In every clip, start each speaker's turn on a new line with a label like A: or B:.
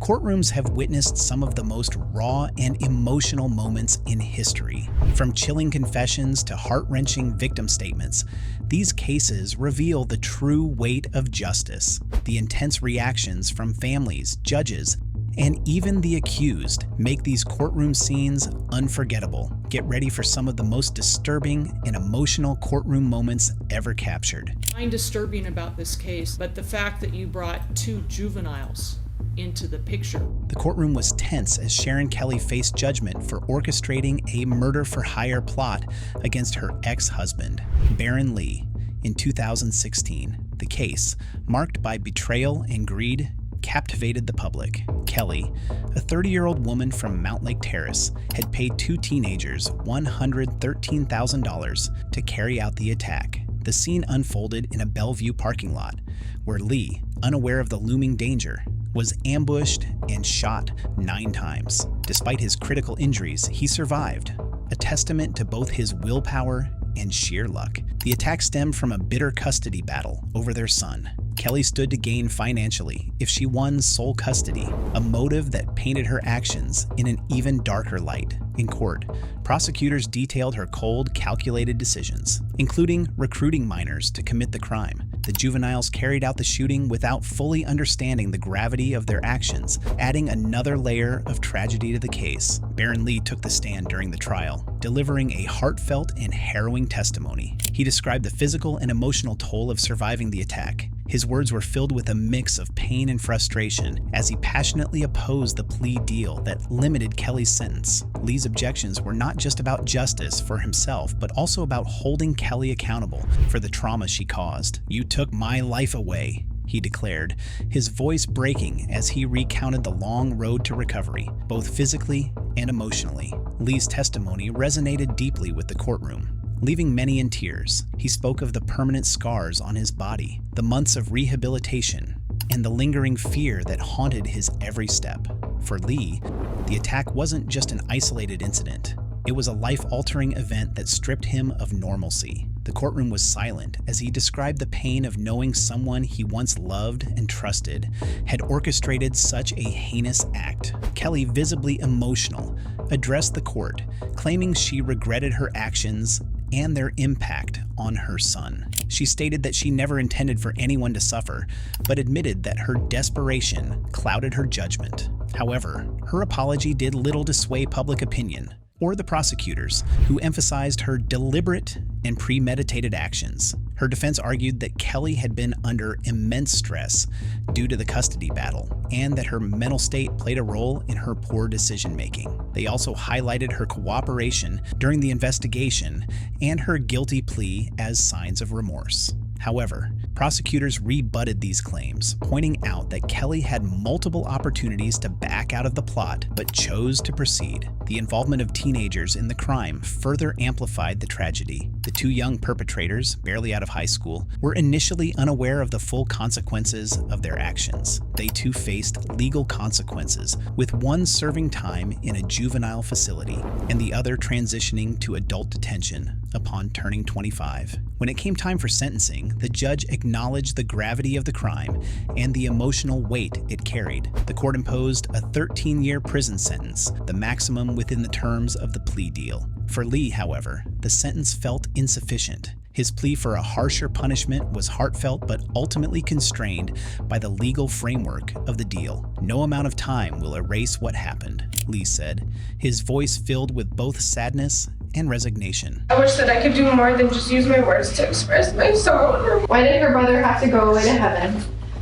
A: Courtrooms have witnessed some of the most raw and emotional moments in history. From chilling confessions to heart-wrenching victim statements, these cases reveal the true weight of justice. The intense reactions from families, judges, and even the accused make these courtroom scenes unforgettable. Get ready for some of the most disturbing and emotional courtroom moments ever captured.
B: I find disturbing about this case, but the fact that you brought two juveniles into the picture.
A: The courtroom was tense as Sharon Kelly faced judgment for orchestrating a murder-for-hire plot against her ex-husband, Baron Lee, in 2016. The case, marked by betrayal and greed, captivated the public. Kelly, a 30-year-old woman from Mountlake Terrace, had paid two teenagers $113,000 to carry out the attack. The scene unfolded in a Bellevue parking lot, where Lee, unaware of the looming danger, was ambushed and shot 9 times. Despite his critical injuries, he survived, a testament to both his willpower and sheer luck. The attack stemmed from a bitter custody battle over their son. Kelly stood to gain financially if she won sole custody, a motive that painted her actions in an even darker light. In court, prosecutors detailed her cold, calculated decisions, including recruiting minors to commit the crime. The juveniles carried out the shooting without fully understanding the gravity of their actions, adding another layer of tragedy to the case. Baron Lee took the stand during the trial, delivering a heartfelt and harrowing testimony. He described the physical and emotional toll of surviving the attack. His words were filled with a mix of pain and frustration as he passionately opposed the plea deal that limited Kelly's sentence. Lee's objections were not just about justice for himself, but also about holding Kelly accountable for the trauma she caused. "You took my life away," he declared, his voice breaking as he recounted the long road to recovery, both physically and emotionally. Lee's testimony resonated deeply with the courtroom, leaving many in tears. He spoke of the permanent scars on his body, the months of rehabilitation, and the lingering fear that haunted his every step. For Lee, the attack wasn't just an isolated incident. It was a life-altering event that stripped him of normalcy. The courtroom was silent as he described the pain of knowing someone he once loved and trusted had orchestrated such a heinous act. Kelly, visibly emotional, addressed the court, claiming she regretted her actions and their impact on her son. She stated that she never intended for anyone to suffer, but admitted that her desperation clouded her judgment. However, her apology did little to sway public opinion or the prosecutors, who emphasized her deliberate and premeditated actions. Her defense argued that Kelly had been under immense stress due to the custody battle, and that her mental state played a role in her poor decision-making. They also highlighted her cooperation during the investigation and her guilty plea as signs of remorse. However, prosecutors rebutted these claims, pointing out that Kelly had multiple opportunities to back out of the plot, but chose to proceed. The involvement of teenagers in the crime further amplified the tragedy. The two young perpetrators, barely out of high school, were initially unaware of the full consequences of their actions. They too faced legal consequences, with one serving time in a juvenile facility and the other transitioning to adult detention upon turning 25. When it came time for sentencing, the judge acknowledged the gravity of the crime and the emotional weight it carried. The court imposed a 13-year prison sentence, the maximum within the terms of the plea deal. For Lee, however, the sentence felt insufficient. His plea for a harsher punishment was heartfelt but ultimately constrained by the legal framework of the deal. "No amount of time will erase what happened," Lee said, his voice filled with both sadness and resignation.
C: "I wish that I could do more than just use my words to express my sorrow."
D: Why did her brother have to go away to heaven?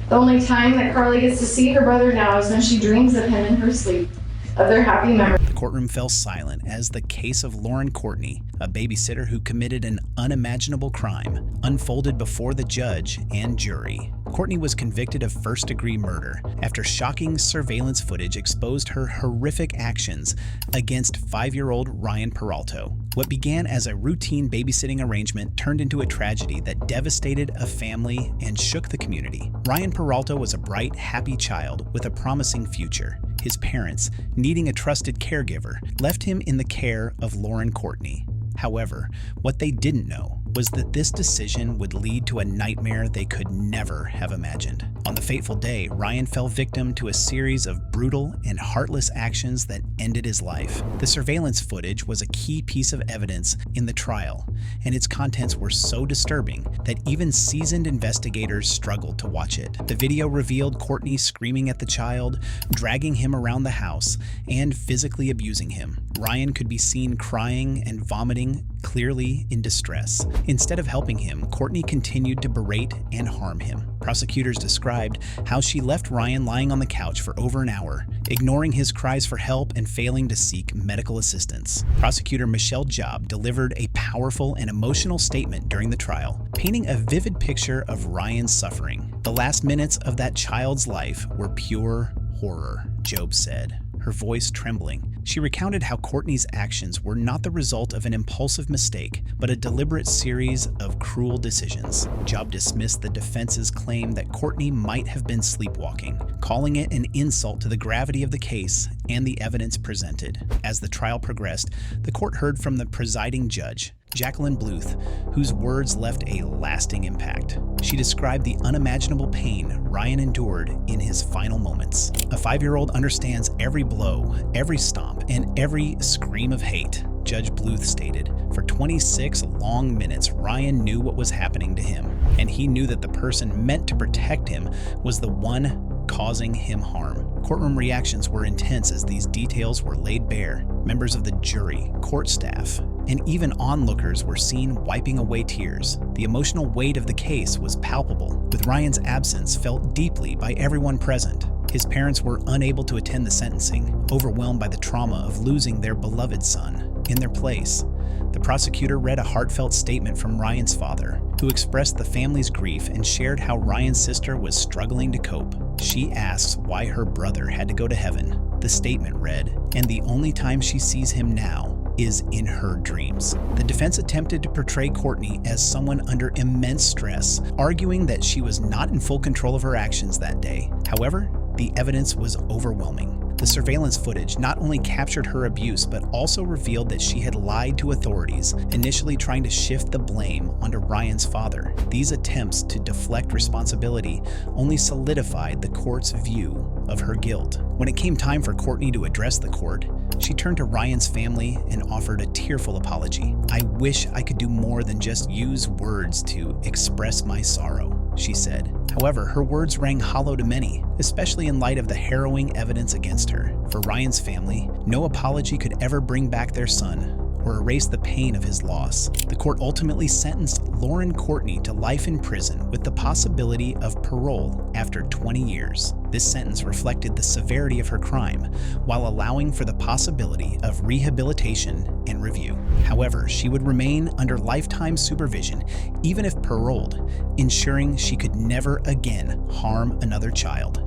D: The only time that Carly gets to see her brother now is when she dreams of him in her sleep, of their happy memories.
A: The courtroom fell silent as the case of Lauren Courtney, a babysitter who committed an unimaginable crime, unfolded before the judge and jury. Courtney was convicted of first-degree murder after shocking surveillance footage exposed her horrific actions against 5-year-old Ryan Peralta. What began as a routine babysitting arrangement turned into a tragedy that devastated a family and shook the community. Ryan Peralta was a bright, happy child with a promising future. His parents, needing a trusted caregiver, left him in the care of Lauren Courtney. However, what they didn't know was that this decision would lead to a nightmare they could never have imagined. On the fateful day, Ryan fell victim to a series of brutal and heartless actions that ended his life. The surveillance footage was a key piece of evidence in the trial, and its contents were so disturbing that even seasoned investigators struggled to watch it. The video revealed Courtney screaming at the child, dragging him around the house, and physically abusing him. Ryan could be seen crying and vomiting, clearly in distress. Instead of helping him, Courtney continued to berate and harm him. Prosecutors described how she left Ryan lying on the couch for over an hour, ignoring his cries for help and failing to seek medical assistance. Prosecutor Michelle Job delivered a powerful and emotional statement during the trial, painting a vivid picture of Ryan's suffering. The last minutes of that child's life were pure horror, Job said, her voice trembling. She recounted how Courtney's actions were not the result of an impulsive mistake, but a deliberate series of cruel decisions. Job dismissed the defense's claim that Courtney might have been sleepwalking, calling it an insult to the gravity of the case and the evidence presented. As the trial progressed, the court heard from the presiding judge, Jacqueline Bluth, whose words left a lasting impact. She described the unimaginable pain Ryan endured in his final moments. A 5-year-old understands every blow, every stomp, and every scream of hate, Judge Bluth stated. For 26 long minutes, Ryan knew what was happening to him, and he knew that the person meant to protect him was the one causing him harm. Courtroom reactions were intense as these details were laid bare. Members of the jury, court staff, and even onlookers were seen wiping away tears. The emotional weight of the case was palpable, with Ryan's absence felt deeply by everyone present. His parents were unable to attend the sentencing, overwhelmed by the trauma of losing their beloved son. In their place, the prosecutor read a heartfelt statement from Ryan's father, who expressed the family's grief and shared how Ryan's sister was struggling to cope. She asks why her brother had to go to heaven. The statement read, "And the only time she sees him now is in her dreams." The defense attempted to portray Courtney as someone under immense stress, arguing that she was not in full control of her actions that day. However, the evidence was overwhelming. The surveillance footage not only captured her abuse, but also revealed that she had lied to authorities, initially trying to shift the blame onto Ryan's father. These attempts to deflect responsibility only solidified the court's view of her guilt. When it came time for Courtney to address the court, she turned to Ryan's family and offered a tearful apology. "I wish I could do more than just use words to express my sorrow," she said. However, her words rang hollow to many, especially in light of the harrowing evidence against her. For Ryan's family, no apology could ever bring back their son or erase the pain of his loss. The court ultimately sentenced Lauren Courtney to life in prison with the possibility of parole after 20 years. This sentence reflected the severity of her crime, while allowing for the possibility of rehabilitation and review. However, she would remain under lifetime supervision, even if paroled, ensuring she could never again harm another child.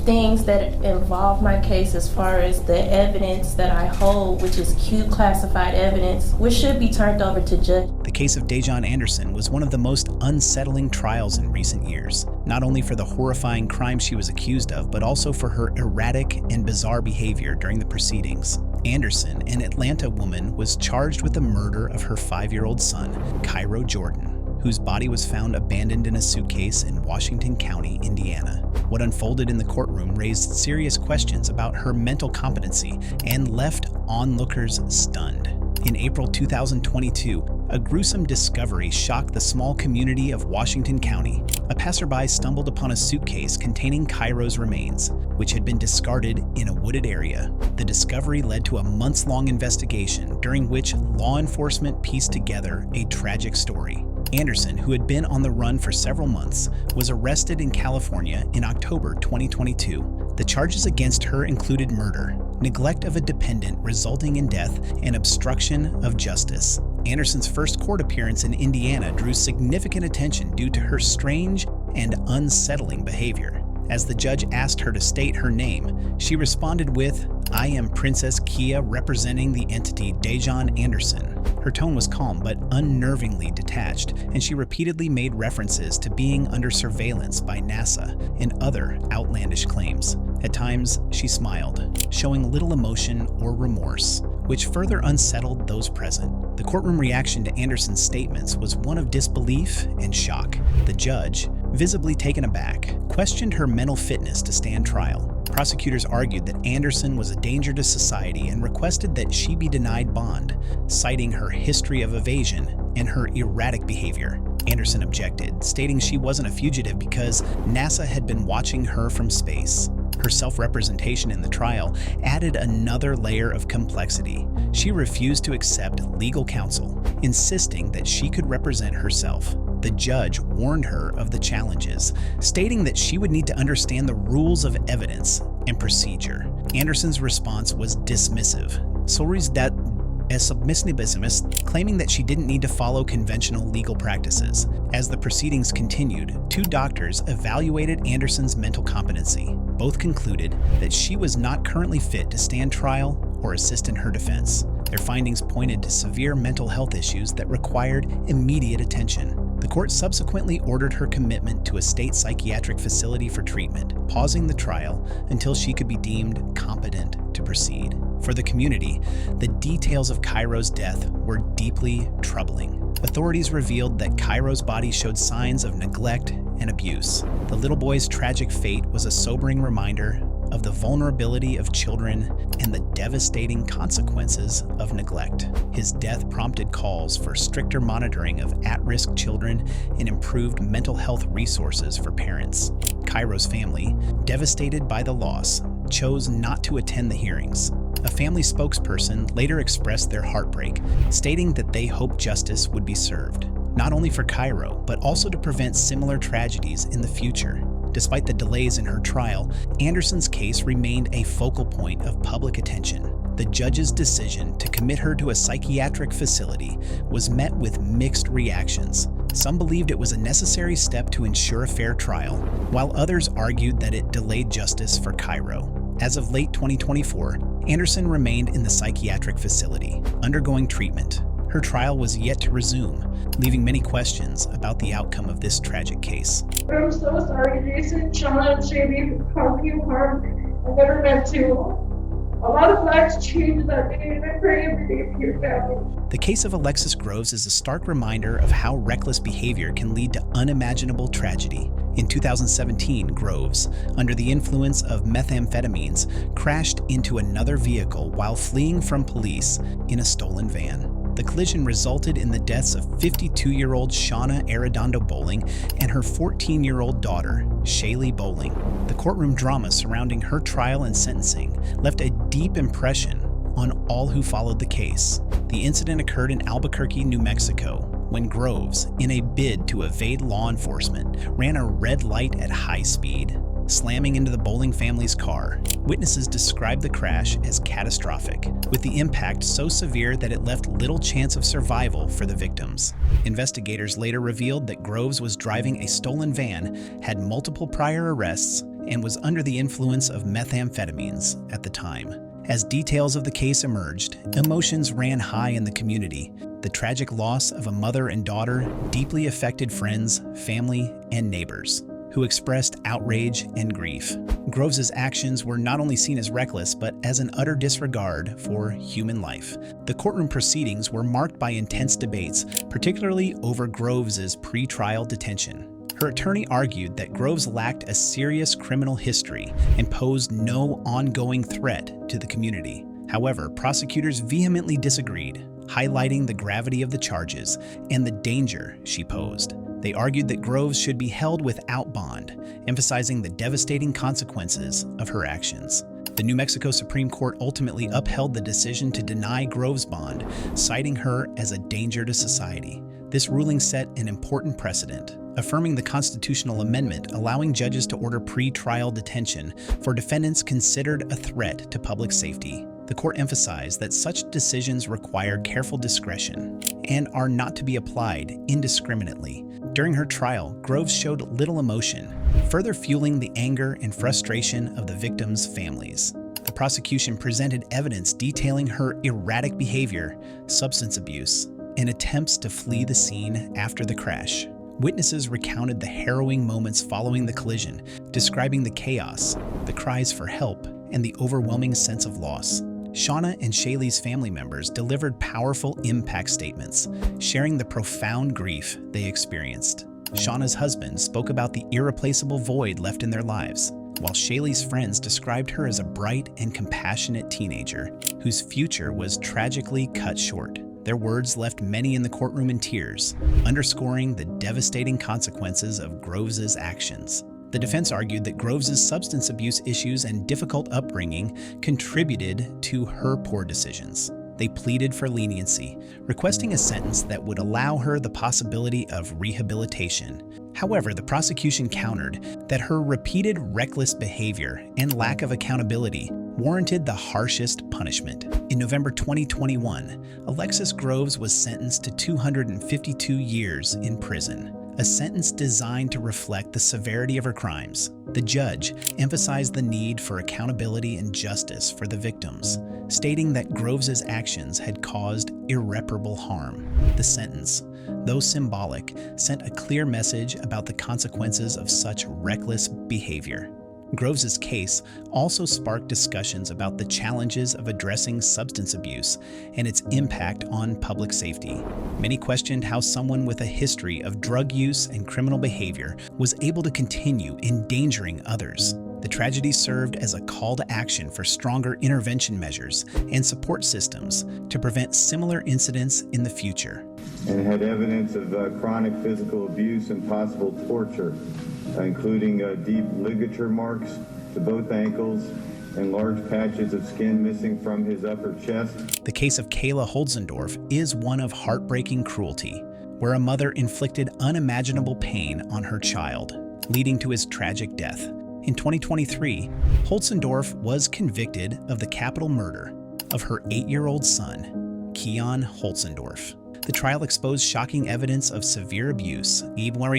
E: Things that involve my case as far as the evidence that I hold, which is Q classified evidence, which should be turned over to judge.
A: The case of Dejon Anderson was one of the most unsettling trials in recent years, not only for the horrifying crime she was accused of, but also for her erratic and bizarre behavior during the proceedings. Anderson, an Atlanta woman, was charged with the murder of her 5-year-old son, Cairo Jordan, whose body was found abandoned in a suitcase in Washington County, Indiana. What unfolded in the courtroom raised serious questions about her mental competency and left onlookers stunned. In April 2022, a gruesome discovery shocked the small community of Washington County. A passerby stumbled upon a suitcase containing Cairo's remains, which had been discarded in a wooded area. The discovery led to a months-long investigation during which law enforcement pieced together a tragic story. Anderson, who had been on the run for several months, was arrested in California in October 2022. The charges against her included murder, neglect of a dependent resulting in death, and obstruction of justice. Anderson's first court appearance in Indiana drew significant attention due to her strange and unsettling behavior. As the judge asked her to state her name, she responded with, "I am Princess Kia representing the entity Dejon Anderson." Her tone was calm but unnervingly detached, and she repeatedly made references to being under surveillance by NASA and other outlandish claims. At times, she smiled, showing little emotion or remorse, which further unsettled those present. The courtroom reaction to Anderson's statements was one of disbelief and shock. The judge, visibly taken aback, questioned her mental fitness to stand trial. Prosecutors argued that Anderson was a danger to society and requested that she be denied bond, citing her history of evasion and her erratic behavior. Anderson objected, stating she wasn't a fugitive because NASA had been watching her from space. Her self-representation in the trial added another layer of complexity. She refused to accept legal counsel, insisting that she could represent herself. The judge warned her of the challenges, stating that she would need to understand the rules of evidence and procedure. Anderson's response was dismissive, claiming that she didn't need to follow conventional legal practices. As the proceedings continued, 2 doctors evaluated Anderson's mental competency. Both concluded that she was not currently fit to stand trial or assist in her defense. Their findings pointed to severe mental health issues that required immediate attention. The court subsequently ordered her commitment to a state psychiatric facility for treatment, pausing the trial until she could be deemed competent to proceed. For the community, the details of Cairo's death were deeply troubling. Authorities revealed that Cairo's body showed signs of neglect and abuse. The little boy's tragic fate was a sobering reminder of the vulnerability of children and the devastating consequences of neglect. His death prompted calls for stricter monitoring of at-risk children and improved mental health resources for parents. Cairo's family, devastated by the loss, chose not to attend the hearings. A family spokesperson later expressed their heartbreak, stating that they hope justice would be served, not only for Cairo, but also to prevent similar tragedies in the future. Despite the delays in her trial, Anderson's case remained a focal point of public attention. The judge's decision to commit her to a psychiatric facility was met with mixed reactions. Some believed it was a necessary step to ensure a fair trial, while others argued that it delayed justice for Cairo. As of late 2024, Anderson remained in the psychiatric facility, undergoing treatment. Her trial was yet to resume, leaving many questions about the outcome of this tragic case.
C: I'm so sorry, Jason, Shauna, and Jamie, for causing you harm. I never meant to. A lot of lives changed that day, and I pray every day for your family.
A: The case of Alexis Groves is a stark reminder of how reckless behavior can lead to unimaginable tragedy. In 2017, Groves, under the influence of methamphetamines, crashed into another vehicle while fleeing from police in a stolen van. The collision resulted in the deaths of 52-year-old Shauna Arredondo Bowling and her 14-year-old daughter, Shaylee Bowling. The courtroom drama surrounding her trial and sentencing left a deep impression on all who followed the case. The incident occurred in Albuquerque, New Mexico, when Groves, in a bid to evade law enforcement, ran a red light at high speed, slamming into the Bowling family's car. Witnesses described the crash as catastrophic, with the impact so severe that it left little chance of survival for the victims. Investigators later revealed that Groves was driving a stolen van, had multiple prior arrests, and was under the influence of methamphetamines at the time. As details of the case emerged, emotions ran high in the community. The tragic loss of a mother and daughter deeply affected friends, family, and neighbors, who expressed outrage and grief. Groves's actions were not only seen as reckless, but as an utter disregard for human life. The courtroom proceedings were marked by intense debates, particularly over Groves's pre-trial detention. Her attorney argued that Groves lacked a serious criminal history and posed no ongoing threat to the community. However, prosecutors vehemently disagreed, highlighting the gravity of the charges and the danger she posed. They argued that Groves should be held without bond, emphasizing the devastating consequences of her actions. The New Mexico Supreme Court ultimately upheld the decision to deny Groves bond, citing her as a danger to society. This ruling set an important precedent, affirming the constitutional amendment allowing judges to order pre-trial detention for defendants considered a threat to public safety. The court emphasized that such decisions require careful discretion and are not to be applied indiscriminately. During her trial, Groves showed little emotion, further fueling the anger and frustration of the victims' families. The prosecution presented evidence detailing her erratic behavior, substance abuse, and attempts to flee the scene after the crash. Witnesses recounted the harrowing moments following the collision, describing the chaos, the cries for help, and the overwhelming sense of loss. Shauna and Shaylee's family members delivered powerful impact statements, sharing the profound grief they experienced. Shauna's husband spoke about the irreplaceable void left in their lives, while Shaylee's friends described her as a bright and compassionate teenager whose future was tragically cut short. Their words left many in the courtroom in tears, underscoring the devastating consequences of Groves's actions. The defense argued that Groves's substance abuse issues and difficult upbringing contributed to her poor decisions. They pleaded for leniency, requesting a sentence that would allow her the possibility of rehabilitation. However, the prosecution countered that her repeated reckless behavior and lack of accountability warranted the harshest punishment. In November 2021, Alexis Groves was sentenced to 252 years in prison, a sentence designed to reflect the severity of her crimes. The judge emphasized the need for accountability and justice for the victims, stating that Groves's actions had caused irreparable harm. The sentence, though symbolic, sent a clear message about the consequences of such reckless behavior. Groves's case also sparked discussions about the challenges of addressing substance abuse and its impact on public safety. Many questioned how someone with a history of drug use and criminal behavior was able to continue endangering others. The tragedy served as a call to action for stronger intervention measures and support systems to prevent similar incidents in the future.
F: And had evidence of chronic physical abuse and possible torture, including deep ligature marks to both ankles and large patches of skin missing from his upper chest.
A: The case of Kayla Holzendorf is one of heartbreaking cruelty, where a mother inflicted unimaginable pain on her child, leading to his tragic death. In 2023, Holzendorf was convicted of the capital murder of her 8-year-old son, Keon Holzendorf. The trial exposed shocking evidence of severe abuse, leaving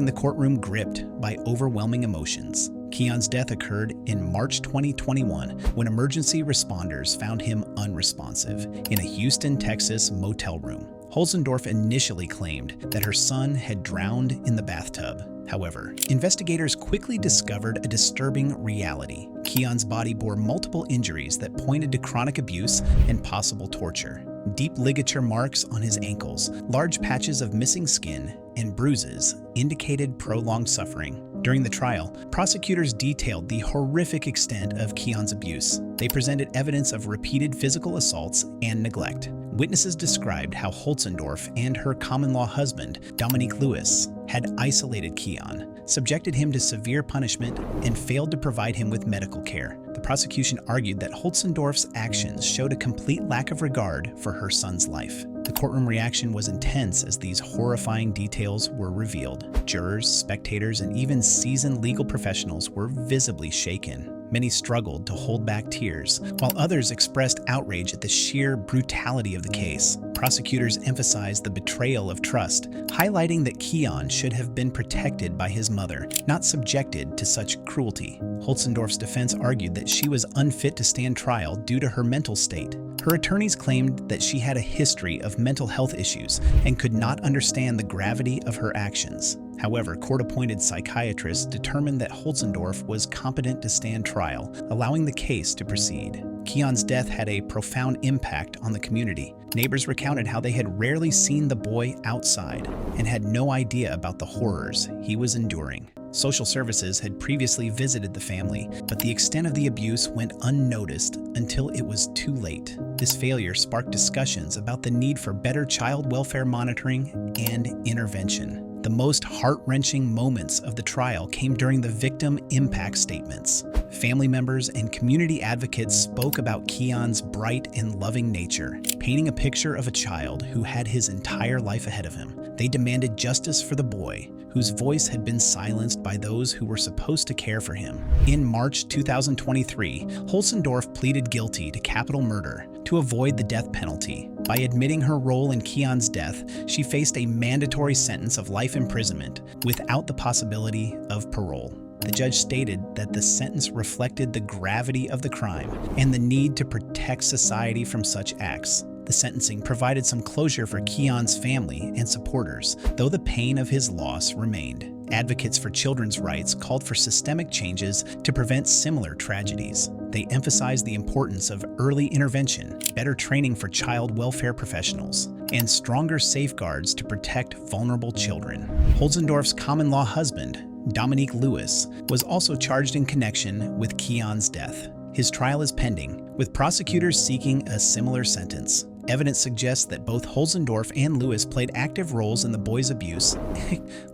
A: the courtroom gripped by overwhelming emotions. Keon's death occurred in March 2021 when emergency responders found him unresponsive in a Houston, Texas motel room. Holzendorf initially claimed that her son had drowned in the bathtub. However, investigators quickly discovered a disturbing reality. Keon's body bore multiple injuries that pointed to chronic abuse and possible torture. Deep ligature marks on his ankles, large patches of missing skin, and bruises indicated prolonged suffering. During the trial, prosecutors detailed the horrific extent of Keon's abuse. They presented evidence of repeated physical assaults and neglect. Witnesses described how Holzendorf and her common-law husband, Dominique Lewis, had isolated Keon, subjected him to severe punishment, and failed to provide him with medical care. The prosecution argued that Holzendorf's actions showed a complete lack of regard for her son's life. The courtroom reaction was intense as these horrifying details were revealed. Jurors, spectators, and even seasoned legal professionals were visibly shaken. Many struggled to hold back tears, while others expressed outrage at the sheer brutality of the case. Prosecutors emphasized the betrayal of trust, highlighting that Keon should have been protected by his mother, not subjected to such cruelty. Holzendorf's defense argued that she was unfit to stand trial due to her mental state. Her attorneys claimed that she had a history of mental health issues and could not understand the gravity of her actions. However, court-appointed psychiatrists determined that Holzendorf was competent to stand trial, allowing the case to proceed. Keon's death had a profound impact on the community. Neighbors recounted how they had rarely seen the boy outside and had no idea about the horrors he was enduring. Social services had previously visited the family, but the extent of the abuse went unnoticed until it was too late. This failure sparked discussions about the need for better child welfare monitoring and intervention. The most heart-wrenching moments of the trial came during the victim impact statements. Family members and community advocates spoke about Keon's bright and loving nature, painting a picture of a child who had his entire life ahead of him. They demanded justice for the boy, whose voice had been silenced by those who were supposed to care for him. In March 2023, Holzendorf pleaded guilty to capital murder to avoid the death penalty. By admitting her role in Keon's death, she faced a mandatory sentence of life imprisonment without the possibility of parole. The judge stated that the sentence reflected the gravity of the crime and the need to protect society from such acts. The sentencing provided some closure for Keon's family and supporters, though the pain of his loss remained. Advocates for children's rights called for systemic changes to prevent similar tragedies. They emphasized the importance of early intervention, better training for child welfare professionals, and stronger safeguards to protect vulnerable children. Holzendorf's common-law husband, Dominique Lewis, was also charged in connection with Keon's death. His trial is pending, with prosecutors seeking a similar sentence. Evidence suggests that both Holzendorf and Lewis played active roles in the boy's abuse,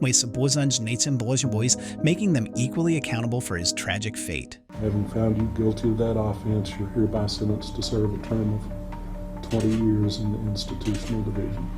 A: making them equally accountable for his tragic fate.
G: Having found you guilty of that offense, you're hereby sentenced to serve a term of 20 years in the institutional division.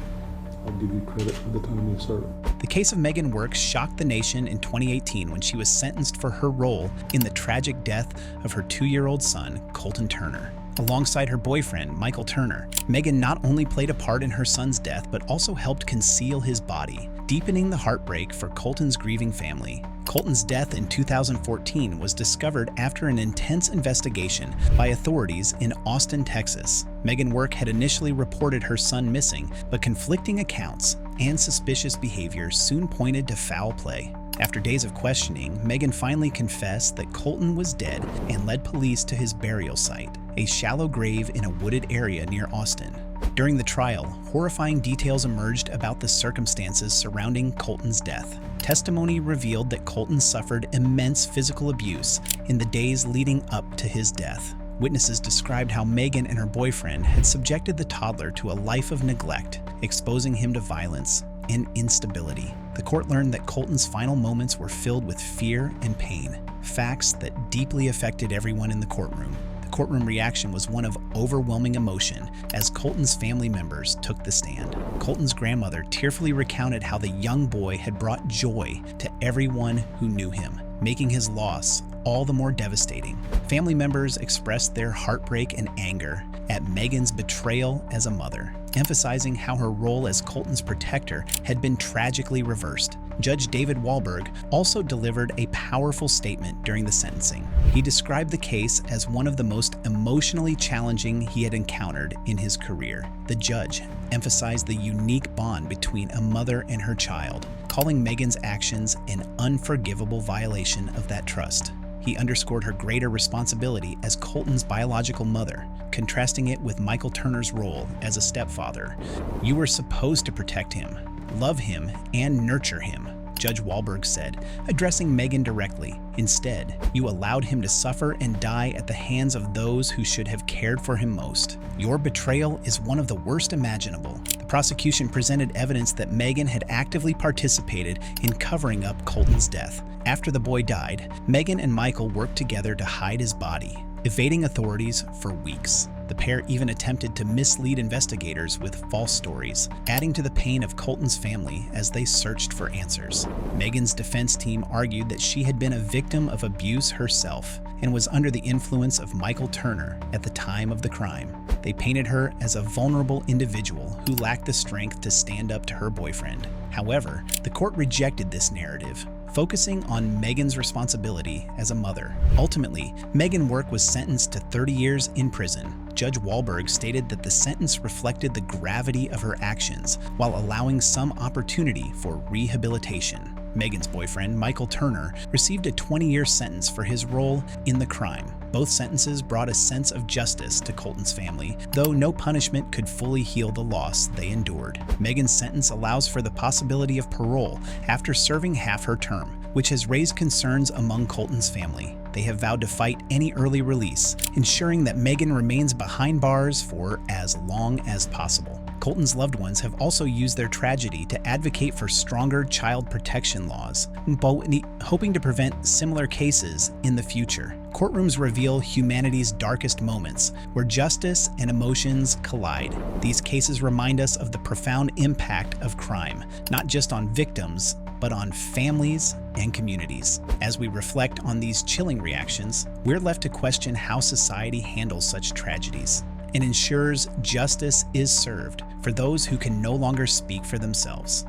G: I'll give you credit for the time you served.
A: The case of Megan Works shocked the nation in 2018 when she was sentenced for her role in the tragic death of her 2-year-old son, Colton Turner. Alongside her boyfriend, Michael Turner, Megan not only played a part in her son's death, but also helped conceal his body, deepening the heartbreak for Colton's grieving family. Colton's death in 2014 was discovered after an intense investigation by authorities in Austin, Texas. Megan Work had initially reported her son missing, but conflicting accounts and suspicious behavior soon pointed to foul play. After days of questioning, Megan finally confessed that Colton was dead and led police to his burial site, a shallow grave in a wooded area near Austin. During the trial, horrifying details emerged about the circumstances surrounding Colton's death. Testimony revealed that Colton suffered immense physical abuse in the days leading up to his death. Witnesses described how Megan and her boyfriend had subjected the toddler to a life of neglect, exposing him to violence and instability. The court learned that Colton's final moments were filled with fear and pain, facts that deeply affected everyone in the courtroom. The courtroom reaction was one of overwhelming emotion as Colton's family members took the stand. Colton's grandmother tearfully recounted how the young boy had brought joy to everyone who knew him, making his loss all the more devastating. Family members expressed their heartbreak and anger at Megan's betrayal as a mother, emphasizing how her role as Colton's protector had been tragically reversed. Judge David Wahlberg also delivered a powerful statement during the sentencing. He described the case as one of the most emotionally challenging he had encountered in his career. The judge emphasized the unique bond between a mother and her child, calling Megan's actions an unforgivable violation of that trust. He underscored her greater responsibility as Colton's biological mother, contrasting it with Michael Turner's role as a stepfather. "You were supposed to protect him, love him, and nurture him," Judge Wahlberg said, addressing Megan directly. "Instead, you allowed him to suffer and die at the hands of those who should have cared for him most. Your betrayal is one of the worst imaginable." The prosecution presented evidence that Megan had actively participated in covering up Colton's death. After the boy died, Megan and Michael worked together to hide his body, evading authorities for weeks. The pair even attempted to mislead investigators with false stories, adding to the pain of Colton's family as they searched for answers. Megan's defense team argued that she had been a victim of abuse herself and was under the influence of Michael Turner at the time of the crime. They painted her as a vulnerable individual who lacked the strength to stand up to her boyfriend. However, the court rejected this narrative, focusing on Megan's responsibility as a mother. Ultimately, Megan Work was sentenced to 30 years in prison. Judge Wahlberg stated that the sentence reflected the gravity of her actions while allowing some opportunity for rehabilitation. Megan's boyfriend, Michael Turner, received a 20-year sentence for his role in the crime. Both sentences brought a sense of justice to Colton's family, though no punishment could fully heal the loss they endured. Megan's sentence allows for the possibility of parole after serving half her term, which has raised concerns among Colton's family. They have vowed to fight any early release, ensuring that Megan remains behind bars for as long as possible. Colton's loved ones have also used their tragedy to advocate for stronger child protection laws, hoping to prevent similar cases in the future. Courtrooms reveal humanity's darkest moments, where justice and emotions collide. These cases remind us of the profound impact of crime, not just on victims, but on families and communities. As we reflect on these chilling reactions, we're left to question how society handles such tragedies and ensures justice is served for those who can no longer speak for themselves.